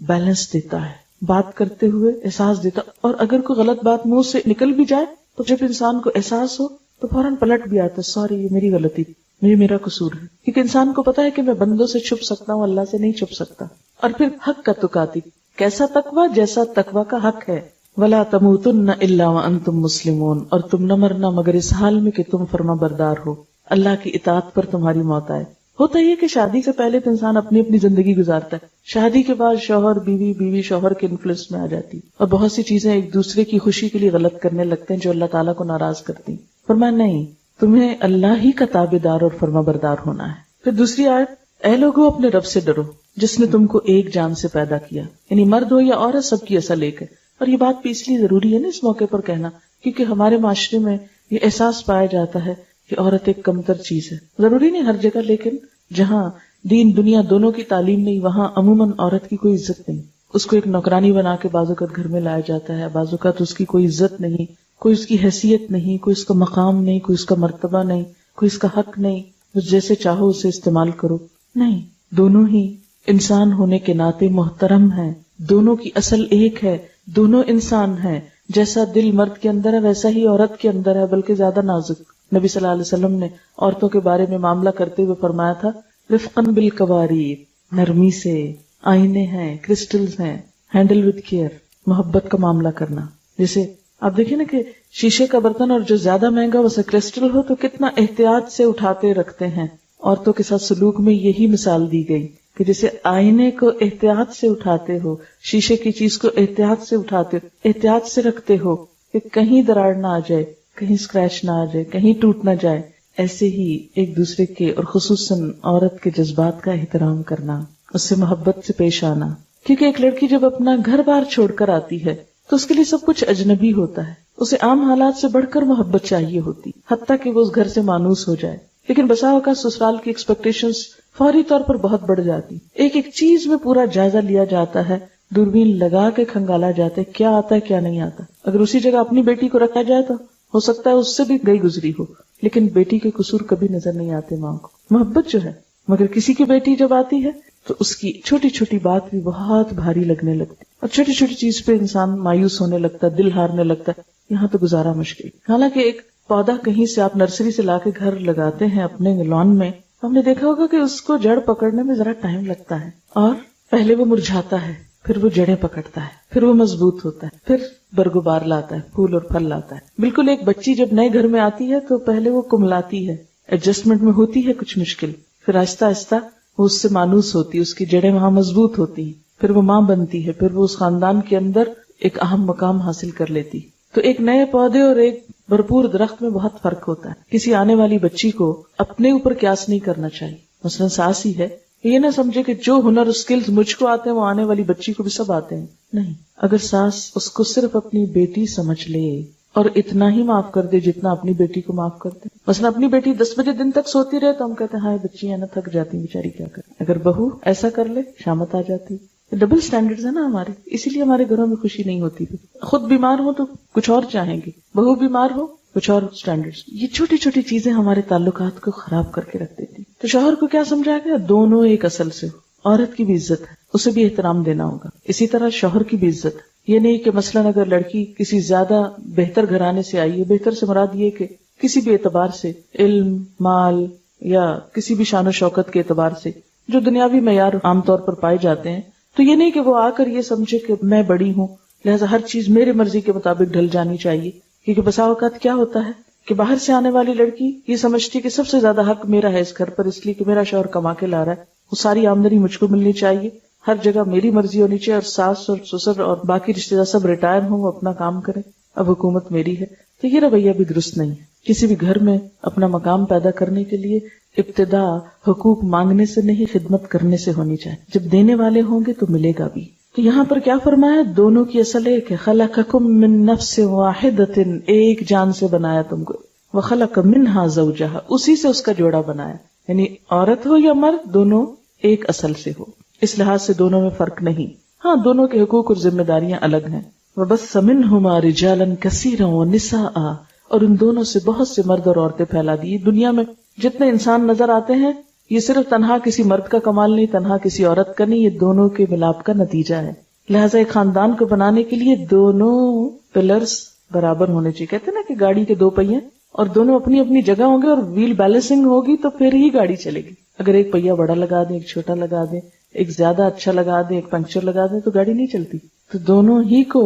بیلنس دیتا ہے، بات کرتے ہوئے احساس دیتا. اور اگر کوئی غلط بات منہ سے نکل بھی جائے تو جب انسان کو احساس ہو تو فوراً پلٹ بھی آتا، سوری یہ میری غلطی، یہ میرا قصور ہے. کیونکہ انسان کو پتا ہے کہ میں بندوں سے چھپ سکتا ہوں، اللہ سے نہیں چھپ سکتا. اور پھر حق کا تقاتی، کیسا تقویٰ؟ جیسا تقویٰ کا حق ہے. وَلَا تَمُوتُنَّ إِلَّا وَأَنْتُمْ مُسْلِمُونَ، اور تم نہ مرنا مگر اس حال میں کہ تم فرما بردار ہو، اللہ کی اطاعت پر تمہاری موت آئے. ہوتا یہ کہ شادی سے پہلے تو انسان اپنی اپنی زندگی گزارتا ہے، شادی کے بعد شوہر بیوی، بیوی شوہر کے انفلوئنس میں آ جاتی اور بہت سی چیزیں ایک دوسرے کی خوشی کے لیے غلط کرنے لگتے ہیں جو اللہ تعالیٰ کو ناراض کرتی. فرمایا نہیں، تمہیں اللہ ہی کا تابع دار اور فرما بردار ہونا ہے. پھر دوسری آیت، اے لوگو اپنے رب سے ڈرو جس نے تم کو ایک جان سے پیدا کیا، یعنی مرد ہو یا عورت سب کی اصل ایک ہے. اور یہ بات بھی اس لیے ضروری ہے نا اس موقع پر کہنا، کیونکہ ہمارے معاشرے میں یہ احساس پایا جاتا ہے کہ عورت ایک کمتر چیز ہے. ضروری نہیں ہر جگہ، لیکن جہاں دین دنیا دونوں کی تعلیم نہیں وہاں عموماً عورت کی کوئی عزت نہیں. اس کو ایک نوکرانی بنا کے بعض اوقات گھر میں لایا جاتا ہے، بعض اوقات اس کی کوئی عزت نہیں، کوئی اس کی حیثیت نہیں، کوئی اس کا مقام نہیں، کوئی اس کا مرتبہ نہیں، کوئی اس کا حق نہیں، جیسے چاہو اسے استعمال کرو. نہیں، دونوں ہی انسان ہونے کے ناطے محترم ہیں، دونوں کی اصل ایک ہے، دونوں انسان ہیں. جیسا دل مرد کے اندر ہے ویسا ہی عورت کے اندر ہے، بلکہ زیادہ نازک. نبی صلی اللہ علیہ وسلم نے عورتوں کے بارے میں معاملہ کرتے ہوئے فرمایا تھا، رفقاً بالقواریر، نرمی سے، آئینے ہیں، کرسٹلز ہیں، ہینڈل وتھ کیئر، محبت کا معاملہ کرنا. جیسے آپ دیکھیں نا کہ شیشے کا برتن اور جو زیادہ مہنگا ویسے کرسٹل ہو تو کتنا احتیاط سے اٹھاتے رکھتے ہیں. عورتوں کے ساتھ سلوک میں یہی مثال دی گئی کہ جیسے آئینے کو احتیاط سے اٹھاتے ہو، شیشے کی چیز کو احتیاط سے اٹھاتے ہو، احتیاط سے رکھتے ہو کہ کہیں دراڑ نہ آ جائے، کہیں اسکریچ نہ آ جائے، کہیں ٹوٹ نہ جائے. ایسے ہی ایک دوسرے کے اور خصوصاً عورت کے جذبات کا احترام کرنا، اس سے محبت سے پیش آنا. کیونکہ ایک لڑکی جب اپنا گھر بار چھوڑ کر آتی ہے تو اس کے لیے سب کچھ اجنبی ہوتا ہے، اسے عام حالات سے بڑھ کر محبت چاہیے ہوتی، حتیٰ کہ وہ اس گھر سے مانوس ہو جائے. لیکن بسا اوقات سسرال کی ایکسپیکٹیشنز فوری طور پر بہت بڑھ جاتی. ایک ایک چیز میں پورا جائزہ لیا جاتا ہے، دوربین لگا کے کھنگالا جاتا ہے کیا آتا ہے کیا نہیں آتا. اگر اسی جگہ اپنی بیٹی کو رکھا جائے تو ہو سکتا ہے اس سے بھی گئی گزری ہو، لیکن بیٹی کے قصور کبھی نظر نہیں آتے ماں کو. محبت جو ہے، مگر کسی کی بیٹی جب آتی ہے تو اس کی چھوٹی چھوٹی بات بھی بہت بھاری لگنے لگتی اور چھوٹی چھوٹی چیز پہ انسان مایوس ہونے لگتا ہے، دل ہارنے لگتا ہے. یہاں تو گزارا مشکل. حالانکہ ایک پودا کہیں سے آپ نرسری سے لا کے گھر لگاتے ہیں اپنے لان میں، ہم نے دیکھا ہوگا کہ اس کو جڑ پکڑنے میں ذرا ٹائم لگتا ہے، اور پہلے وہ مرجھاتا ہے، پھر وہ جڑیں پکڑتا ہے، پھر وہ مضبوط ہوتا ہے، پھر برگبار لاتا ہے، پھول اور پھل لاتا ہے. بالکل ایک بچی جب نئے گھر میں آتی ہے تو پہلے وہ کملاتی ہے، ایڈجسٹمنٹ میں ہوتی ہے کچھ مشکل، پھر آہستہ آہستہ وہ اس سے مانوس ہوتی ہے، اس کی جڑیں وہاں مضبوط ہوتی ہیں، پھر وہ ماں بنتی ہے، پھر وہ اس خاندان کے اندر ایک اہم مقام حاصل کر لیتی. تو ایک نئے پودے اور ایک بھرپور درخت میں بہت فرق ہوتا ہے. کسی آنے والی بچی کو اپنے اوپر قیاس نہیں کرنا چاہیے. مثلا ساس ہی ہے، یہ نہ سمجھے کہ جو ہنر اور سکلز مجھ کو آتے ہیں وہ آنے والی بچی کو بھی سب آتے ہیں. نہیں، اگر ساس اس کو صرف اپنی بیٹی سمجھ لے اور اتنا ہی معاف کر دے جتنا اپنی بیٹی کو معاف کر دے. مثلا اپنی بیٹی 10 بجے دن تک سوتی رہے تو ہم کہتے ہیں ہاں بچی ہے نا، تھک جاتی بیچاری، کیا کرے. اگر بہو ایسا کر لے شامت آ جاتی. ڈبل سٹینڈرڈز ہے نا ہمارے، اسی لیے ہمارے گھروں میں خوشی نہیں ہوتی. خود بیمار ہو تو کچھ اور چاہیں گے، بہو بیمار ہو کچھ اور سٹینڈرڈز. یہ چھوٹی چھوٹی چیزیں ہمارے تعلقات کو خراب کر کے رکھ دیتی. تو شوہر کو کیا سمجھایا گیا؟ دونوں ایک اصل سے ہو. عورت کی بھی عزت ہے، اسے بھی احترام دینا ہوگا. اسی طرح شوہر کی بھی عزت ہے. یہ نہیں کہ مثلاً اگر لڑکی کسی زیادہ بہتر گھرانے سے آئی ہے، بہتر سے مراد یہ کہ کسی بھی اعتبار سے، علم، مال یا کسی بھی شان و شوکت کے اعتبار سے جو دنیاوی معیار عام طور پر پائے جاتے ہیں، تو یہ نہیں کہ وہ آ کر یہ سمجھے کہ میں بڑی ہوں لہذا ہر چیز میرے مرضی کے مطابق ڈھل جانی چاہیے. کیونکہ بسا اوقات کیا ہوتا ہے کہ باہر سے آنے والی لڑکی یہ سمجھتی ہے کہ سب سے زیادہ حق میرا ہے اس گھر پر، اس لیے کہ میرا شوہر کما کے لا رہا ہے، وہ ساری آمدنی مجھ کو ملنی چاہیے. ہر جگہ میری مرضی ہونی چاہیے، اور ساس اور سسر اور باقی رشتے دار سب ریٹائر ہوں، وہ اپنا کام کریں، اب حکومت میری ہے. تو یہ رویہ بھی درست نہیں ہے. کسی بھی گھر میں اپنا مقام پیدا کرنے کے لیے ابتدا حقوق مانگنے سے نہیں، خدمت کرنے سے ہونی چاہیے. جب دینے والے ہوں گے تو ملے گا بھی. تو یہاں پر کیا فرمایا؟ دونوں کی اصل ایک ہے. خلقکم من نفس واحدۃ، ایک جان سے بنایا تم کو. وخلق منہا زوجہا، اسی سے اس کا جوڑا بنایا. یعنی عورت ہو یا مرد، دونوں ایک اصل سے ہو. اس لحاظ سے دونوں میں فرق نہیں. ہاں، دونوں کے حقوق اور ذمہ داریاں الگ ہیں. وَبَثَّ مِنْهُمَا رِجَالًا كَثِيرًا وَنِسَاءً، اور ان دونوں سے بہت سے مرد اور عورتیں پھیلا دی. دنیا میں جتنے انسان نظر آتے ہیں، یہ صرف تنہا کسی مرد کا کمال نہیں، تنہا کسی عورت کا نہیں، یہ دونوں کے ملاپ کا نتیجہ ہے. لہٰذا ایک خاندان کو بنانے کے لیے دونوں پلرز برابر ہونے چاہیے. کہتے ہیں نا کہ گاڑی کے دو پہیے، اور دونوں اپنی اپنی جگہ ہوں گے اور ویل بیلنسنگ ہوگی تو پھر ہی گاڑی چلے گی. اگر ایک پہیا بڑا لگا دیں، ایک چھوٹا لگا دیں، ایک زیادہ اچھا لگا دیں، ایک پنکچر لگا دیں، تو گاڑی نہیں چلتی. تو دونوں ہی کو،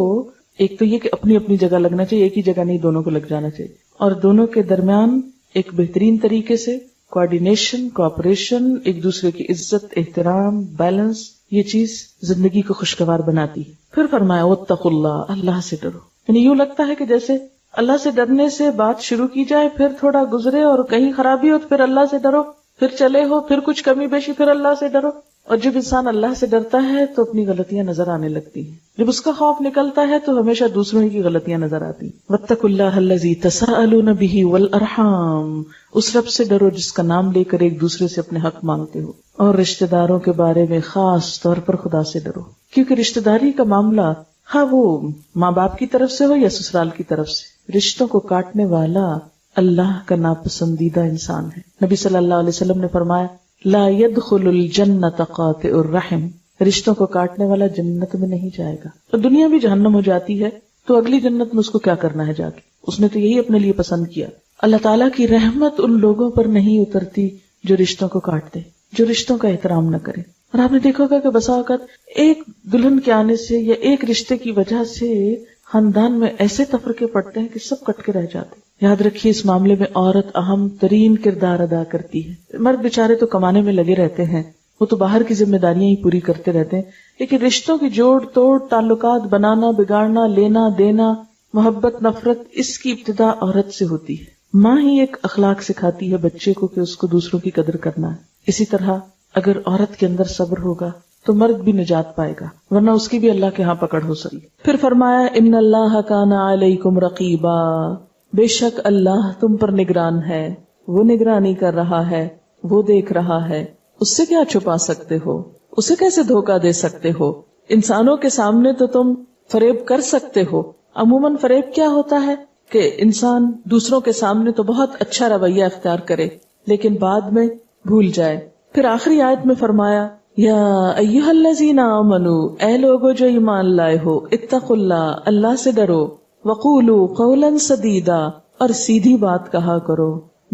ایک تو یہ کہ اپنی اپنی جگہ لگنا چاہیے، ایک ہی جگہ نہیں، دونوں کو لگ جانا چاہیے. اور دونوں کے درمیان ایک بہترین طریقے سے کوآرڈینیشن، کوآپریشن، ایک دوسرے کی عزت، احترام، بیلنس، یہ چیز زندگی کو خوشگوار بناتی ہے. پھر فرمایا واتقوا اللہ، اللہ سے ڈرو. یعنی یوں لگتا ہے کہ جیسے اللہ سے ڈرنے سے بات شروع کی جائے، پھر تھوڑا گزرے اور کہیں خرابی ہو تو پھر اللہ سے ڈرو، پھر چلے ہو، پھر کچھ کمی بیشی، پھر اللہ سے ڈرو. اور جب انسان اللہ سے ڈرتا ہے تو اپنی غلطیاں نظر آنے لگتی ہیں. جب اس کا خوف نکلتا ہے تو ہمیشہ دوسروں کی غلطیاں نظر آتی ہیں. واتقوا اللہ الذی تساءلون بہ والارحام، اس رب سے ڈرو جس کا نام لے کر ایک دوسرے سے اپنے حق مانگتے ہو. اور رشتہ داروں کے بارے میں خاص طور پر خدا سے ڈرو، کیونکہ رشتہ داری کا معاملہ، ہاں وہ ماں باپ کی طرف سے ہو یا سسرال کی طرف سے، رشتوں کو کاٹنے والا اللہ کا ناپسندیدہ انسان ہے. نبی صلی اللہ علیہ وسلم نے فرمایا لا يدخل الجنت قاطع الرحم، رشتوں کو کاٹنے والا جنت میں نہیں جائے گا. اور دنیا بھی جہنم ہو جاتی ہے تو اگلی جنت میں اس کو کیا کرنا ہے جا کے؟ اس نے تو یہی اپنے لیے پسند کیا. اللہ تعالیٰ کی رحمت ان لوگوں پر نہیں اترتی جو رشتوں کو کاٹتے، جو رشتوں کا احترام نہ کرے. اور آپ نے دیکھا ہوگا کہ بسا اوقات ایک دلہن کے آنے سے یا ایک رشتے کی وجہ سے خاندان میں ایسے تفرقے پڑتے ہیں کہ سب کٹ کے رہ جاتے. یاد رکھیے اس معاملے میں عورت اہم ترین کردار ادا کرتی ہے. مرد بیچارے تو کمانے میں لگے رہتے ہیں، وہ تو باہر کی ذمہ داریاں ہی پوری کرتے رہتے ہیں، لیکن رشتوں کی جوڑ توڑ، تعلقات بنانا، بگاڑنا، لینا دینا، محبت نفرت، اس کی ابتدا عورت سے ہوتی ہے. ماں ہی ایک اخلاق سکھاتی ہے بچے کو کہ اس کو دوسروں کی قدر کرنا ہے. اسی طرح اگر عورت کے اندر صبر ہوگا تو مرد بھی نجات پائے گا، ورنہ اس کی بھی اللہ کے ہاں پکڑ ہو سکتی. پھر فرمایا ان اللہ کان علیکم رقیبا، بے شک اللہ تم پر نگران ہے، وہ نگرانی کر رہا ہے، وہ دیکھ رہا ہے. اس سے کیا چھپا سکتے ہو، اسے کیسے دھوکہ دے سکتے ہو؟ انسانوں کے سامنے تو تم فریب کر سکتے ہو. عموماً فریب کیا ہوتا ہے کہ انسان دوسروں کے سامنے تو بہت اچھا رویہ اختیار کرے لیکن بعد میں بھول جائے. پھر آخری آیت میں فرمایا یا ایھا الذین آمنوا، اے لوگو جو ایمان لائے ہو، اتقوا اللہ، اللہ سے ڈرو، وقولوا قولا سدیدا، اور سیدھی بات کہا کرو،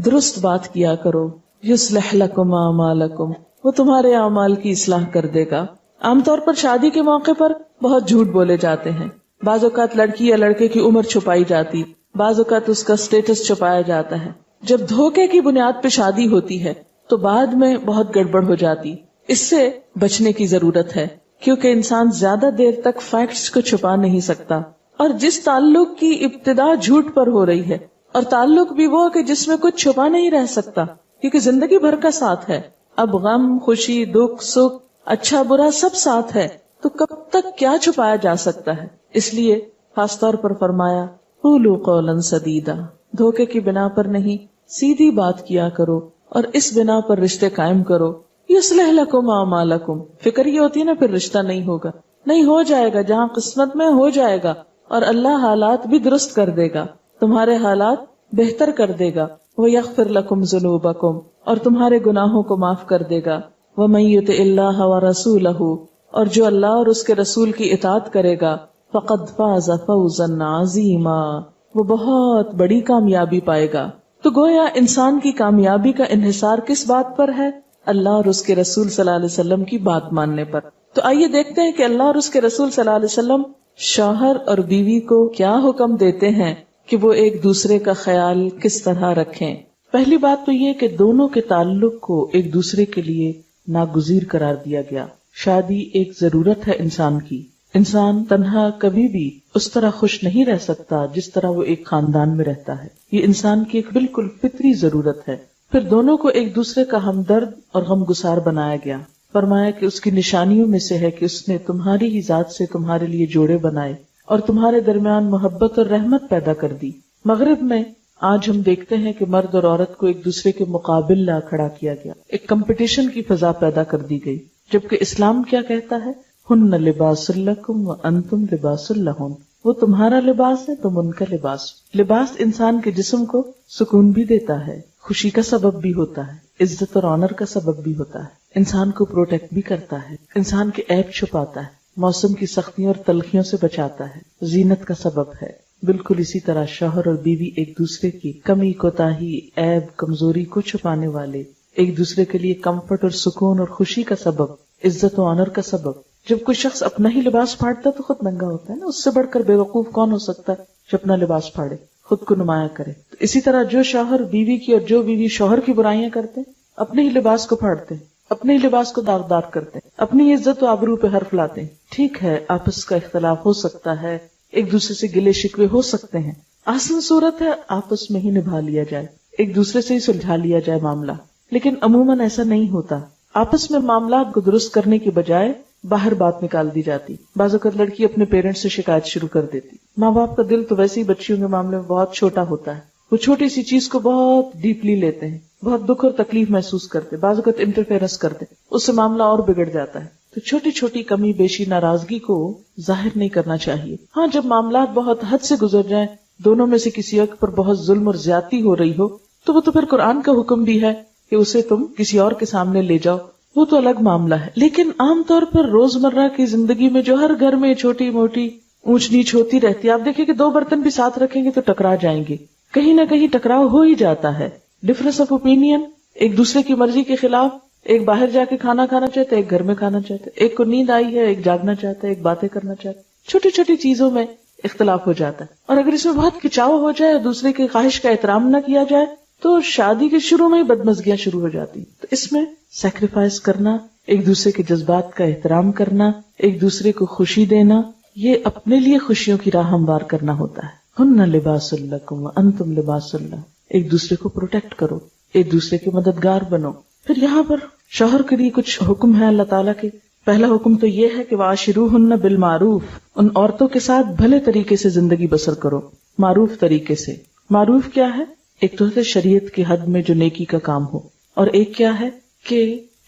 درست بات کیا کرو. یصلح لکم اعمالکم، وہ تمہارے اعمال کی اصلاح کر دے گا. عام طور پر شادی کے موقع پر بہت جھوٹ بولے جاتے ہیں. بعض اوقات لڑکی یا لڑکے کی عمر چھپائی جاتی، بعض اوقات اس کا سٹیٹس چھپایا جاتا ہے. جب دھوکے کی بنیاد پہ شادی ہوتی ہے تو بعد میں بہت گڑبڑ ہو جاتی. اس سے بچنے کی ضرورت ہے کیونکہ انسان زیادہ دیر تک فیکٹس کو چھپا نہیں سکتا. اور جس تعلق کی ابتدا جھوٹ پر ہو رہی ہے، اور تعلق بھی وہ کہ جس میں کچھ چھپا نہیں رہ سکتا کیونکہ زندگی بھر کا ساتھ ہے، اب غم خوشی دکھ سکھ اچھا برا سب ساتھ ہے، تو کب تک کیا چھپایا جا سکتا ہے. اس لیے خاص طور پر فرمایا قولوا قولا سدیدا، دھوکے کی بنا پر نہیں، سیدھی بات کیا کرو اور اس بنا پر رشتے قائم کرو. یصلح لکم اعمالکم، فکر یہ ہوتی ہے نا پھر رشتہ نہیں ہوگا، نہیں ہو جائے گا، جہاں قسمت میں ہو جائے گا، اور اللہ حالات بھی درست کر دے گا، تمہارے حالات بہتر کر دے گا. وَيَغْفِرْ لَكُمْ ذُنُوبَكُمْ، اور تمہارے گناہوں کو معاف کر دے گا. وَمَن يُطِعِ اللَّهَ وَرَسُولَهُ، اور جو اللہ اور اس کے رسول کی اطاعت کرے گا، فَقَدْ فَازَ فَوْزًا عَظِيمًا، وہ بہت بڑی کامیابی پائے گا. تو گویا انسان کی کامیابی کا انحصار کس بات پر ہے؟ اللہ اور اس کے رسول صلی اللہ علیہ وسلم کی بات ماننے پر. تو آئیے دیکھتے ہیں کہ اللہ اور اس کے رسول صلی اللہ علیہ وسلم شوہر اور بیوی کو کیا حکم دیتے ہیں کہ وہ ایک دوسرے کا خیال کس طرح رکھیں. پہلی بات تو یہ کہ دونوں کے تعلق کو ایک دوسرے کے لیے ناگزیر قرار دیا گیا. شادی ایک ضرورت ہے انسان کی. انسان تنہا کبھی بھی اس طرح خوش نہیں رہ سکتا جس طرح وہ ایک خاندان میں رہتا ہے. یہ انسان کی ایک بالکل فطری ضرورت ہے. پھر دونوں کو ایک دوسرے کا ہمدرد اور غم گسار بنایا گیا. فرمایا کہ اس کی نشانیوں میں سے ہے کہ اس نے تمہاری ہی ذات سے تمہارے لیے جوڑے بنائے اور تمہارے درمیان محبت اور رحمت پیدا کر دی. مغرب میں آج ہم دیکھتے ہیں کہ مرد اور عورت کو ایک دوسرے کے مقابل لا کھڑا کیا گیا, ایک کمپٹیشن کی فضا پیدا کر دی گئی, جبکہ اسلام کیا کہتا ہے؟ ہن لباس لکم وانتم لباس لہن. وہ تمہارا لباس ہے, تم ان کا لباس. لباس انسان کے جسم کو سکون بھی دیتا ہے, خوشی کا سبب بھی ہوتا ہے, عزت اور آنر کا سبب بھی ہوتا ہے, انسان کو پروٹیکٹ بھی کرتا ہے, انسان کے عیب چھپاتا ہے, موسم کی سختیوں اور تلخیوں سے بچاتا ہے, زینت کا سبب ہے. بالکل اسی طرح شوہر اور بیوی ایک دوسرے کی کمی, کوتاہی, عیب, کمزوری کو چھپانے والے, ایک دوسرے کے لیے کمفرٹ اور سکون اور خوشی کا سبب, عزت و آنر کا سبب. جب کوئی شخص اپنا ہی لباس پھاڑتا ہے تو خود ننگا ہوتا ہے نا, اس سے بڑھ کر بے وقوف کون ہو سکتا ہے جو اپنا لباس پھاڑے, خود کو نمایاں کرے. تو اسی طرح جو شوہر بیوی کی اور جو بیوی شوہر کی برائیاں کرتے ہیں, اپنے ہی لباس کو پھاڑتے ہیں, اپنے ہی لباس کو داغدار کرتے ہیں, اپنی عزت و آبرو پہ حرف لاتے ہیں. ٹھیک ہے, آپس کا اختلاف ہو سکتا ہے, ایک دوسرے سے گلے شکوے ہو سکتے ہیں, آسان صورت ہے آپس میں ہی نبھا لیا جائے, ایک دوسرے سے ہی سلجھا لیا جائے معاملہ. لیکن عموماً ایسا نہیں ہوتا. آپس میں معاملات کو درست کرنے کی بجائے باہر بات نکال دی جاتی. بعض اوقات لڑکی اپنے پیرنٹس سے شکایت شروع کر دیتی. ماں باپ کا دل تو ویسے ہی بچیوں کے معاملے میں بہت چھوٹا ہوتا ہے, وہ چھوٹی سی چیز کو بہت ڈیپلی لیتے ہیں, بہت دکھ اور تکلیف محسوس کرتے, بعض اوقات انٹرفیئرنس کرتے, اس سے معاملہ اور بگڑ جاتا ہے. تو چھوٹی چھوٹی کمی بیشی ناراضگی کو ظاہر نہیں کرنا چاہیے. ہاں, جب معاملات بہت حد سے گزر جائیں, دونوں میں سے کسی ایک پر بہت ظلم اور زیادتی ہو رہی ہو, تو وہ تو پھر قرآن کا حکم بھی ہے کہ اسے تم کسی اور کے سامنے لے جاؤ, وہ تو الگ معاملہ ہے. لیکن عام طور پر روزمرہ کی زندگی میں جو ہر گھر میں چھوٹی موٹی اونچ نیچ ہوتی رہتی ہے, آپ دیکھیں کہ 2 برتن بھی ساتھ رکھیں گے تو ٹکرا جائیں گے, کہیں نہ کہیں ٹکراؤ ہو ہی جاتا ہے. ڈفرنس آف اوپینین, ایک دوسرے کی مرضی کے خلاف, ایک باہر جا کے کھانا کھانا چاہتے, ایک گھر میں کھانا چاہتے, ایک کو نیند آئی ہے, ایک جاگنا چاہتا ہے, ایک باتیں کرنا چاہتا ہے. چھوٹی چھوٹی چیزوں میں اختلاف ہو جاتا ہے. اور اگر اس میں بہت کھچاؤ ہو جائے اور دوسرے کی خواہش کا احترام نہ کیا جائے تو شادی کے شروع میں ہی بدمزگیاں شروع ہو جاتی. تو اس میں سیکریفائس کرنا, ایک دوسرے کے جذبات کا احترام کرنا, ایک دوسرے کو خوشی دینا, یہ اپنے لیے خوشیوں کی راہ ہموار کرنا ہوتا ہے. ہن لباس لکم وانتم لباس لہن. ایک دوسرے کو پروٹیکٹ کرو, ایک دوسرے کے مددگار بنو. پھر یہاں پر شوہر کے لیے کچھ حکم ہے اللہ تعالیٰ کے. پہلا حکم تو یہ ہے کہ وعاشروہن بالمعروف, ان عورتوں کے ساتھ بھلے طریقے سے زندگی بسر کرو, معروف طریقے سے. معروف کیا ہے؟ ایک تو ہے شریعت کی حد میں جو نیکی کا کام ہو, اور ایک کیا ہے کہ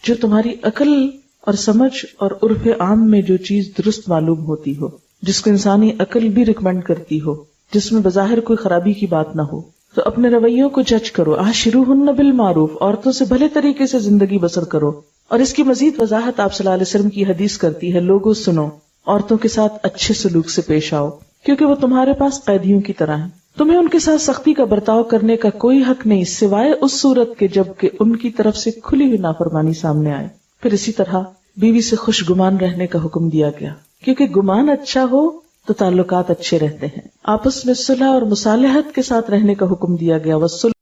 جو تمہاری عقل اور سمجھ اور عرف عام میں جو چیز درست معلوم ہوتی ہو, جس کو انسانی عقل بھی ریکمینڈ کرتی ہو, جس میں بظاہر کوئی خرابی کی بات نہ ہو. تو اپنے رویوں کو جج کرو. عاشروہن بالمعروف, عورتوں سے بھلے طریقے سے زندگی بسر کرو. اور اس کی مزید وضاحت آپ صلی اللہ علیہ وسلم کی حدیث کرتی ہے, لوگوں سنو, عورتوں کے ساتھ اچھے سلوک سے پیش آؤ, کیونکہ وہ تمہارے پاس قیدیوں کی طرح ہیں. تمہیں ان کے ساتھ سختی کا برتاؤ کرنے کا کوئی حق نہیں سوائے اس صورت کے جب کہ ان کی طرف سے کھلی ہوئی نافرمانی سامنے آئے. پھر اسی طرح بیوی سے خوش گمان رہنے کا حکم دیا گیا, کیونکہ گمان اچھا ہو تو تعلقات اچھے رہتے ہیں. آپس میں صلح اور مصالحت کے ساتھ رہنے کا حکم دیا گیا. والصلح